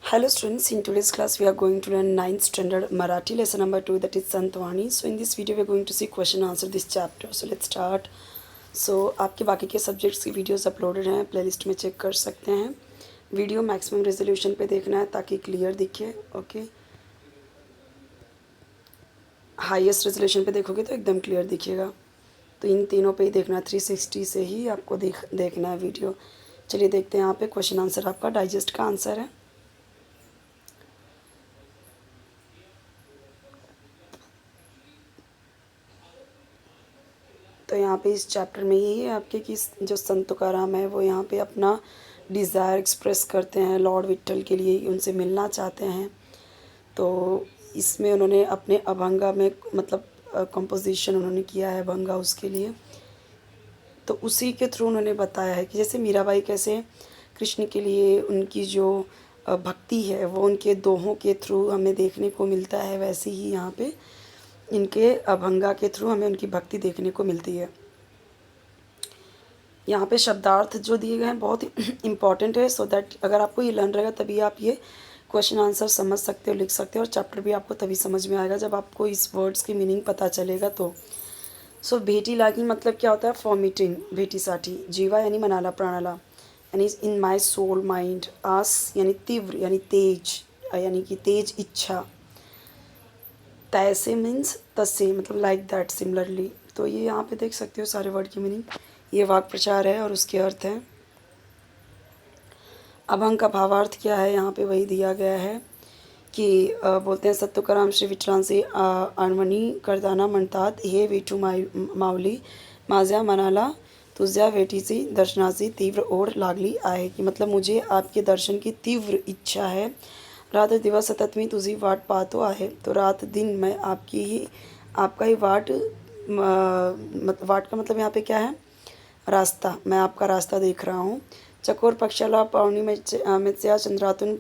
Hello students, in today's class we are going to learn 9th standard Marathi lesson number 2, that is Santvani. So in this video we are going to see question answer this chapter. So let's start. So आपके बाकी के subjects की videos uploaded हैं, playlist में check कर सकते हैं. Video maximum resolution पे देखना है ताकि क्लियर दिखे. ओके, हाईएस्ट रेजोल्यूशन पे देखोगे तो एकदम क्लियर दिखेगा. तो इन तीनों पे ही देखना है, 360 से ही आपको देखना है वीडियो. चलिए देखते हैं यहाँ पे क्वेश्चन आंसर. आपका डाइजेस्ट का आंसर है. तो यहाँ पे इस चैप्टर में यही है आपके कि जो संत तुकाराम है वो यहाँ पे अपना डिज़ायर एक्सप्रेस करते हैं लॉर्ड विट्ठल के लिए, उनसे मिलना चाहते हैं. तो इसमें उन्होंने अपने अभंगा में मतलब कंपोजिशन उन्होंने किया है अभंगा उसके लिए. तो उसी के थ्रू उन्होंने बताया है कि जैसे मीराबाई कैसे कृष्ण के लिए उनकी जो भक्ति है वो उनके दोहों के थ्रू हमें देखने को मिलता है, वैसे ही यहाँ पे इनके अभंगा के थ्रू हमें उनकी भक्ति देखने को मिलती है. यहाँ पे शब्दार्थ जो दिए गए हैं बहुत ही इम्पॉर्टेंट है, सो दैट अगर आपको ये लर्न रहेगा तभी आप ये क्वेश्चन आंसर समझ सकते हो, लिख सकते हो. और चैप्टर भी आपको तभी समझ में आएगा जब आपको इस वर्ड्स की मीनिंग पता चलेगा. तो सो भेटी लागी मतलब क्या होता है? फॉर्मिटिंग, भेटीसाठी. जीवा यानी मनाला, प्राणाला, यानी इन माय सोल माइंड. आस यानी तीव्र यानी तेज, यानी कि तेज इच्छा. तैसे मीन्स तसे, मतलब लाइक दैट, सिमिलरली. तो ये यहाँ पे देख सकते हो सारे वर्ड की मीनिंग. ये वाक् प्रचार है और उसके अर्थ हैं. अभंग का भावार्थ क्या है यहाँ पे वही दिया गया है कि बोलते हैं सत्तुकाराम श्री विठ्ठलांचे आणवणी करताना म्हणतात, हे विठू माऊली माझ्या मनाला तुझ्या भेटीची दर्शनाची तीव्र ओढ लागली आहे. कि मतलब मुझे आपके दर्शन की तीव्र इच्छा है. रात दिवस सतत मी तुझी वाट पाहतो आहे. तो रात दिन मैं आपका ही वाट वाट का मतलब यहाँ पे क्या है? रास्ता. मैं आपका रास्ता देख रहा हूँ. चकोर पक्षाला पौर्णिमेच्या चंद्रातून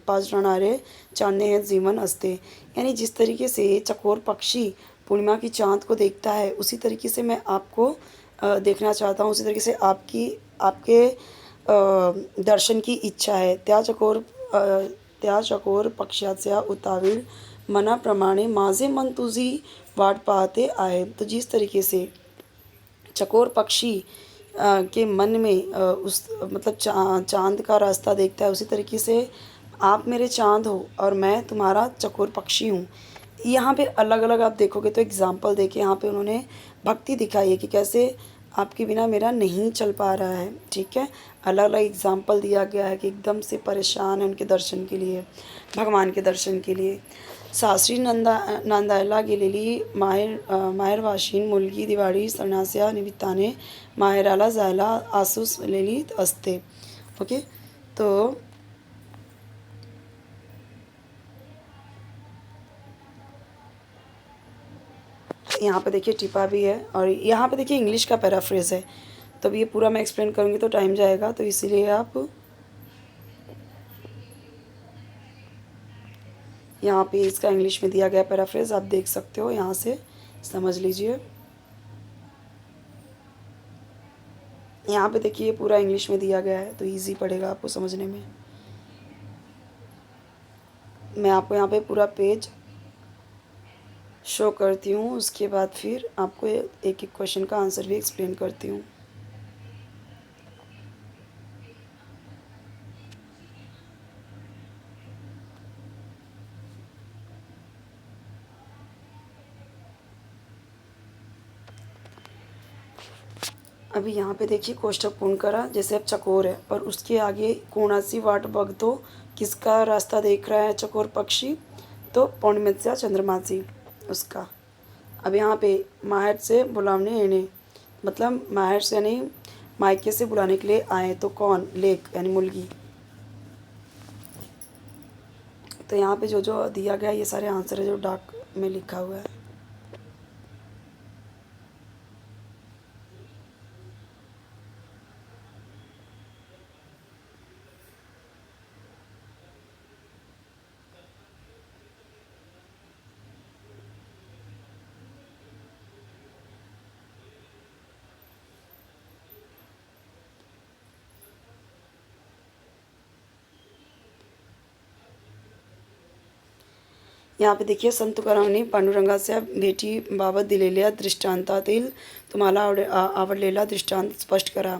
पाजणारे चांदणे हे जीवन असते. यानी जिस तरीके से चकोर पक्षी पूर्णिमा की चाँद को देखता है उसी तरीके से मैं आपको देखना चाहता हूँ. उसी तरीके से आपके दर्शन की इच्छा है. त्या चकोर पक्ष्याच्या उतावीळ मनाप्रमाणे माझे मन तुझी वाट पाहते आहे. तो जिस तरीके से चकोर पक्षी के मन में उस मतलब चाँद का रास्ता देखता है, उसी तरीके से आप मेरे चाँद हो और मैं तुम्हारा चकोर पक्षी हूँ. यहाँ पे अलग अलग आप देखोगे तो एग्ज़ाम्पल देके यहाँ पे उन्होंने भक्ति दिखाई है कि कैसे आपके बिना मेरा नहीं चल पा रहा है. ठीक है, अलग अलग एग्ज़ाम्पल दिया गया है कि एकदम से परेशान है उनके दर्शन के लिए, भगवान के दर्शन के लिए. सासरी नांदायला गेलेली माहेरवाशीण मुलगी दिवाळी सणाच्या निमित्ताने माहेराला जायला आसुसलेली असते. ओके, तो यहाँ पे देखिए टिपा भी है और यहाँ पे देखिए इंग्लिश का पैराफ्रेज है. तो ये पूरा मैं एक्सप्लेन करूँगी तो टाइम जाएगा, तो इसीलिए आप यहाँ पे इसका इंग्लिश में दिया गया पैराफ्रेज आप देख सकते हो, यहाँ से समझ लीजिए. यहाँ पे देखिए पूरा इंग्लिश में दिया गया है तो इजी पड़ेगा आपको समझने में. मैं आपको यहाँ पे पूरा पेज शो करती हूँ, उसके बाद फिर आपको एक एक क्वेश्चन का आंसर भी एक्सप्लेन करती हूँ. अभी यहाँ पे देखिए कोष्ठक पूर्ण करा. जैसे अब चकोर है और उसके आगे कोणाची वाट बघतो, किसका रास्ता देख रहा है चकोर पक्षी? तो पौर्णिमेच्या चंद्रमाची, उसका. अब यहाँ पे माहेर से बुलावने येणे, मतलब माहेर से यानी मायके से बुलाने के लिए आए. तो कौन? लेक यानी मुलगी. तो यहाँ पे जो जो दिया गया ये सारे आंसर है जो डार्क में लिखा हुआ है. यहाँ पे देखिए संत तुकारामांनी पांडुरंगाच्या भेटी बाबत दिलेल्या दृष्टांतातील तुम्हाला आवडलेला दृष्टांत स्पष्ट करा।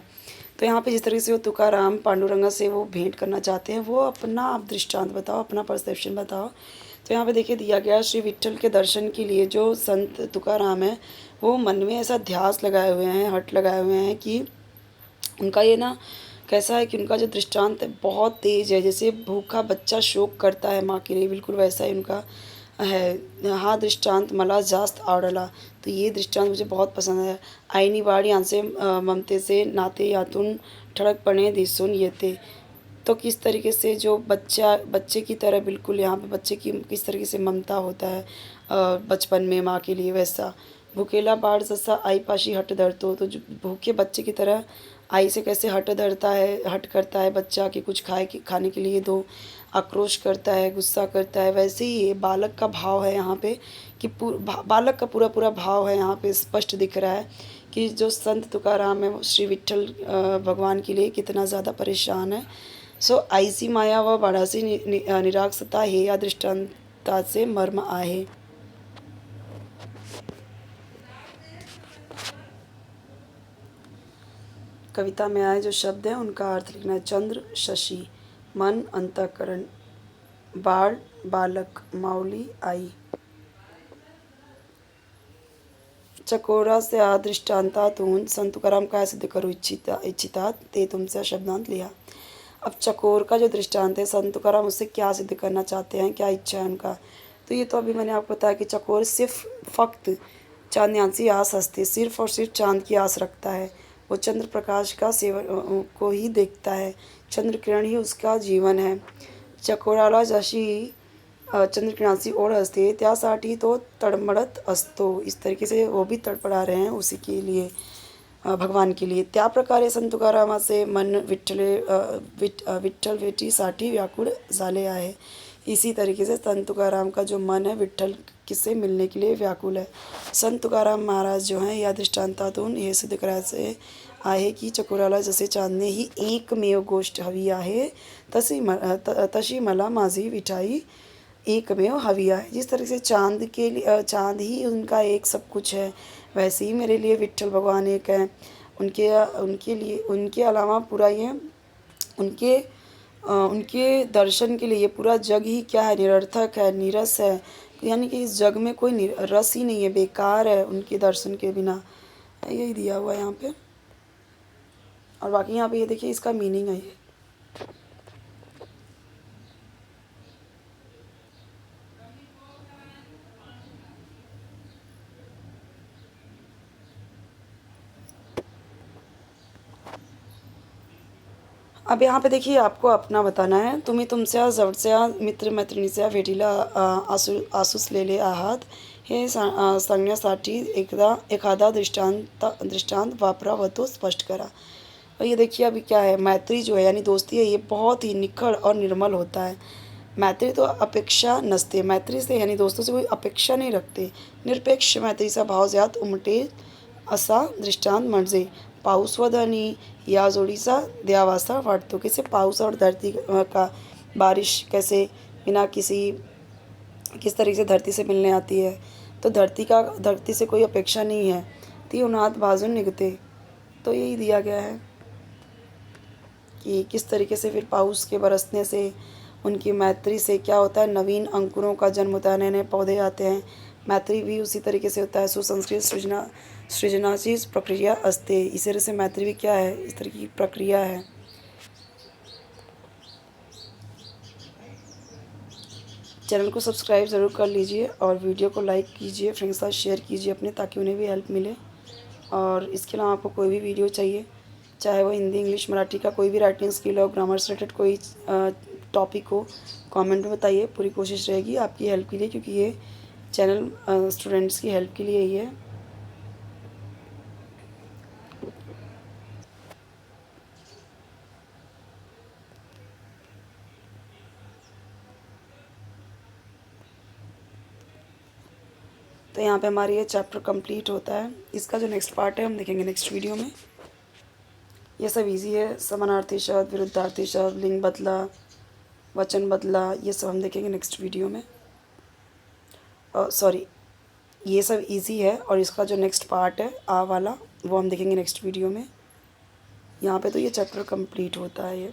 तो यहाँ पे जिस तरीके से वो तुकाराम पांडुरंगा से वो भेंट करना चाहते हैं, वो अपना आप दृष्टांत बताओ, अपना परसेप्शन बताओ। तो यहाँ पे देखिए दिया गया श्री विट्ठल के दर्शन के लिए जो संत तुकाराम है, वो मन में ऐसा ध्यास लगाए हुए हैं, हठ लगाए हुए हैं कि उनका ये ना कैसा है कि उनका जो दृष्टांत है बहुत तेज़ है। जैसे भूखा बच्चा शोक करता है माँ के लिए, बिल्कुल वैसा ही उनका है। हा दृष्टांत मला जास्त आवडला। तो ये दृष्टांत मुझे बहुत पसंद है। आईनी वाढ यांचे ममतेचे नाते यातून ठळकपणे दिसून येते। तो किस तरीके से जो बच्चे की तरह बिल्कुल यहाँ पे बच्चे की किस तरीके से ममता होता है बचपन में माँ के लिए, वैसा भुकेला बाळ जसा आईपाशी हट धरतो, तो जो भूखे बच्चे की तरह आई से कैसे हट करता है बच्चा कि कुछ खाने के लिए दो, आक्रोश करता है, गुस्सा करता है, वैसे ही ये बालक का भाव है यहाँ पे कि बालक का पूरा पूरा भाव है यहाँ पे स्पष्ट दिख रहा है कि जो संत तुकाराम है वो श्री विट्ठल भगवान के लिए कितना ज़्यादा परेशान है। सो आईची माया व बाळाची निरागसता हे या दृष्टांताचे मर्म आहे। कविता में आए जो शब्द हैं उनका अर्थ लिखना है। चंद्र शशि, मन अंतःकरण, बाळ बालक, माऊली आई। चकोराच्या दृष्टांतातून संत तुकाराम काय सिद्ध करू इच्छितात ते तुमच्या शब्दांत लिहा। अब चकोर का जो दृष्टांत है, संत तुकाराम उससे क्या सिद्ध करना चाहते हैं, क्या इच्छा है उनका। तो ये तो अभी मैंने आपको बताया कि चकोर फ़क्त चांदनी आस असते, सिर्फ और सिर्फ चांद की आस रखता है। वो चंद्र प्रकाश का सेवन को ही देखता है, चंद्र किरण ही उसका जीवन है। चकोराला जशी चंद्रकिरणाची ओढ असते त्यासाठी तो तडमडत असतो। इस तरीके से वो भी तड़पड़ा रहे हैं उसी के लिए, भगवान के लिए। त्या प्रकारे संत तुकारामाचे मन विठ्ठल भेटीसाठी व्याकुळ झाले आहे। इसी तरीके से संत तुकाराम का जो मन है विठ्ठल किससे मिलने के लिए व्याकुल है। संत तुकाराम महाराज जो हैं या दृष्टांतातून हे सिद्ध करायचे आहे की चकोराला जसे चांदणे ही एकमेव गोष्ट हवी आहे, तशी मला माझी विठाई एकमेव हवी आहे। जिस तरह से चाँद के लिए चाँद ही उनका एक सब कुछ है, वैसे ही मेरे लिए विट्ठल भगवान एक हैं। उनके उनके लिए उनके अलावा पूरा ये उनके दर्शन के लिए ये पूरा जग ही क्या है, निरर्थक है, नीरस है। यानी कि इस जग में कोई रस ही नहीं है, बेकार है उनके दर्शन के बिना। यही दिया हुआ है यहाँ पे। और बाकी यहाँ पे ये देखिए इसका मीनिंग है ये। अब यहाँ पे देखिए आपको अपना बताना है। तुम्ही तुमच्या जवळच्या मित्र-मैत्रिणीच्या भेटीला आसूसलेले आहात हे सांगण्यासाठी एखादा दृष्टांत वापरा व तो स्पष्ट करा। और ये देखिए अभी क्या है, मैत्री जो है यानी दोस्ती है ये बहुत ही निखड़ और निर्मल होता है। मैत्री तो अपेक्षा नसते, मैत्री से यानी दोस्तों से कोई अपेक्षा नहीं रखते। निरपेक्ष मैत्रीचा भाव ज्यात उमटेल असा दृष्टांत म्हणजे पाऊस व धनी या जोड़ीचा द्यावासा वाटतो। कैसे पाऊस और धरती का बारिश कैसे बिना किस तरीके से धरती से मिलने आती है, तो धरती से कोई अपेक्षा नहीं है, ती उन्हात भाजून निघते। तो यही दिया गया है कि किस तरीके से फिर पाऊस के बरसने से उनकी मैत्री से क्या होता है, नवीन अंकुरों का जन्म होता है, नए नए पौधे आते हैं। मैत्री भी उसी तरीके से होता है, सुसंस्कृत सृजनाची प्रक्रिया असते। इसी तरह से मैत्री भी क्या है, इस तरह की प्रक्रिया है। चैनल को सब्सक्राइब ज़रूर कर लीजिए और वीडियो को लाइक कीजिए, फ्रेंड्स के साथ शेयर कीजिए अपने, ताकि उन्हें भी हेल्प मिले। और इसके अलावा आपको कोई भी वीडियो चाहिए, चाहे वो हिंदी, इंग्लिश, मराठी का कोई भी राइटिंग स्किल हो, ग्रामर से रिलेटेड कोई टॉपिक हो, कमेंट में बताइए। पूरी कोशिश रहेगी आपकी हेल्प के लिए, क्योंकि ये चैनल स्टूडेंट्स की हेल्प के लिए ही है। तो यहाँ पे हमारी ये चैप्टर कंप्लीट होता है। इसका जो नेक्स्ट पार्ट है हम देखेंगे नेक्स्ट वीडियो में। ये सब इजी है, समानार्थी शब्द, विरुद्धार्थी शब्द, लिंग बदला, वचन बदला, ये सब हम देखेंगे नेक्स्ट वीडियो में। सॉरी, ये सब इजी है और इसका जो नेक्स्ट पार्ट है आ वाला वो हम देखेंगे नेक्स्ट वीडियो में। यहाँ पे तो ये चैप्टर कंप्लीट होता है ये।